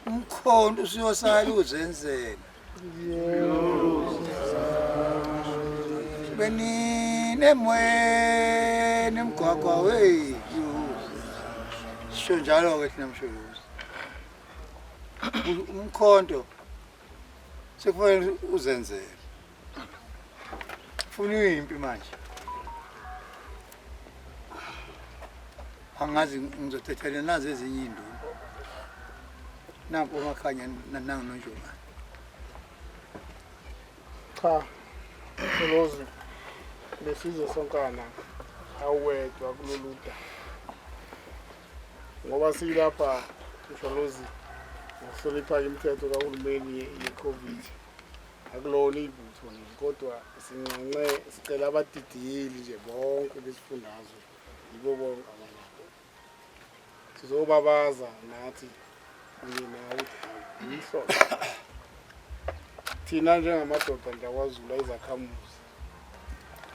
umkhonto usiyosala uzenzela benine moyeni mgwagwa wethu sho njalo ke thina msholozi umkhonto sekufanele uzenzele ufuna impi manje angazi ngizothethelana nazo ezinye induna nampo makhanya nanonjoma cha Msholozi lesizwe sonkana awedwa kuloluda ngoba silapha Msholozi ngokuhlonipha imithetho kahulumeni ye-COVID akulona ibutho kodwa sicela abadidiyeli nje bonke besifundazwe yibo bonke abantu sizobabaza nathi nawe umhlobo thina njengamadoda njakwaZulu ayizakhamuzi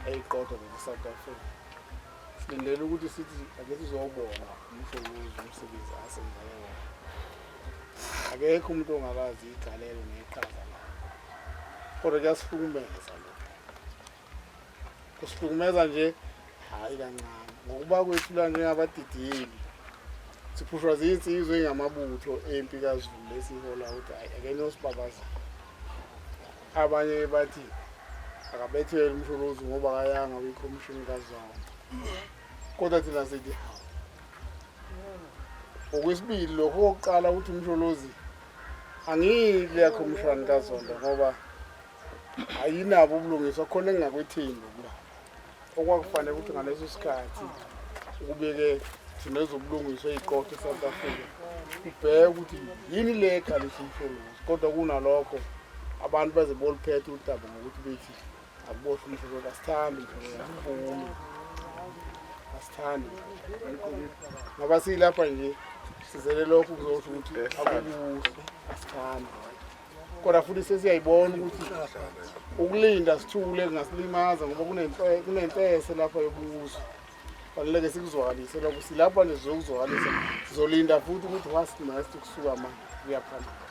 ayiqoqo ne-South Africa silindele ukuthi sithi ake sizobona umsholozi umsebenzi asenzayo akekho umuntu ongakazi igalelo neqhaza lakhe kodwa kuyasihlukumeza lokho kusihlukumeza nje hayi kancane ngokuba kwethu la njengabadidiyeli siphushwa zinsizwe engamabutho empi kaZulu lesihola ukuthi akene osibabaza abanye bathi akabethele umsholozi ngoba kayanga kwikhomishini kaZondo kodwa thina sithi okwesibili lokho oqala ukuthi umsholozi angile khomishini kaZondo ngoba ayinabo ubulungiswa khona engakwethembi la okwakufanele ukuthi ngaleso sikhathi ukubeke sinezobulungiswa eziqotho eSouth Africa ubheke ukuthi yini le khalisa umsholozi kodwa kunalokho abantu baze boliphethe udaba ngokuthi bethi akuboshwe umsholozi asithandi asithandi ngoba silapha nje sizele lokho kuzosho ukuthi akubuhle asithandi kodwa futhi sesiyayibona ukuthi ukulinda sithule kungasilimaza ngoba kunentese lapha yobuso fanele sikuzwakalise lokho silapha nje sizokuzwakalisa sizolinda futhi ukuthi wasimasi kusuka manje kuyaphambili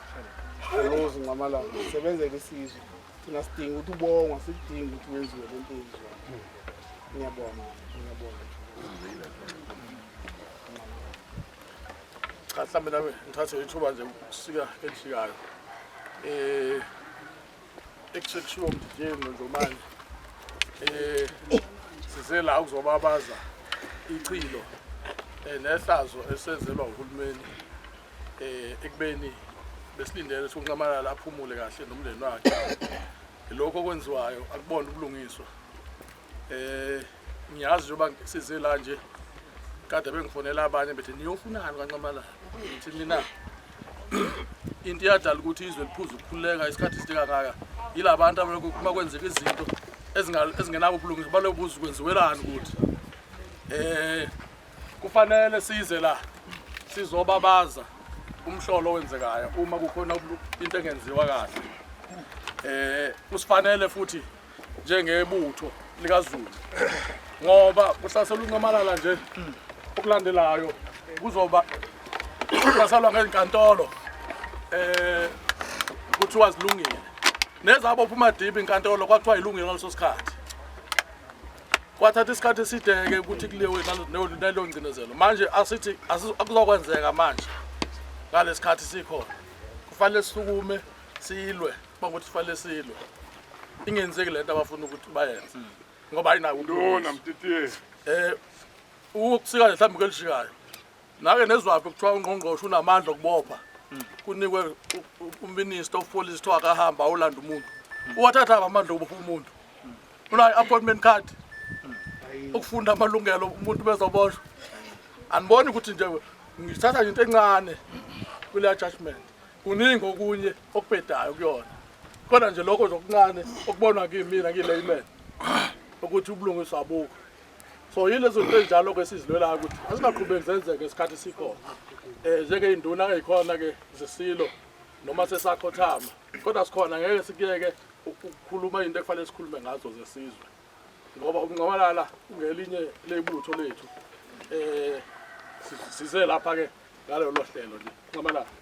Msholozi ngamalanga sebenzele isizwe thina sidinga ukuthi ubongwa sidinga ukuthi wenziwe lento ezwayo ngiyabonga mhlawumbe nawe ngithathe ithuba nje ukusika elishikayo ekusekushiwo mdijeni nonjomani size la ukuzobabaza ichilo nehlazo esenzelwa uhulumeni ekubeni besilindele sokunqamalala aphumule kahle nomndeni wakhe lokho okwenziwayo akubona ubulungiswa ngiyazi njoba size la nje kade bengifonela abanye bethi niyofunani kanqamalala ngithi mina into yadala ukuthi izwe liphuza ukukhuleka isikhathi sidika ngaka yilabantu abakuma kwenzeka izinto ezingenabo ubulungiswa balobuza kwenziwelani ukuthi kufanele size la sizobabaza umhlolo owenzekayo uma kukhona into engenziwa kahle kusifanele futhi njengebutho likaZulu ngoba kuhlasela unqamalala nje okulandelayo kuzoba basalwa ngezinkantolo kuthiwa zilungile nezabo phuma dibi inkantolo kwathiwa ilungile ngaleso sikhathi kwathatha isikhathi esideke ukuthi kuliwe nalo ngcinezelo manje asithi akuzokwenzeka manje ngalesikhathi sikhona kufanele sisukume silwe ukuthi kufanele silwe ingenzeki lento abafuna ukuthi bayenze ngoba ayinawo ndona mtitiye ukusika mhlawumbe kelishikayo nake nezwaphi kuthiwa ungqongqoshe unamandla okubopha kunikwe uminister of police kuthiwa akahamba awulanda umuntu uwathatha amandla okubopha umuntu unayo appointment card ukufunda amalungelo umuntu bezoboshwa aniboni ukuthi nje ngithatha nje into encane kule judgment kuningi okunye okubhedayo kuyona kodwa nje lokho zokuncane okubonwa kimi layman ukuthi ubulungiswa abukho so yilezo zinto ezinjalo ke sizilwela ukuthi asingaqhubeki zenzeke isikhathi sikhona njenge induna ezikhona ke zesilo noma sesakhothama kodwa sikhona ngeke sikiyeke ukukhuluma into ekufanele sikhulume ngazo zesizwe ngoba ukunqamalala ungelinye lebutho lethu size lapha ke ngalo lohlelo nje nqamalala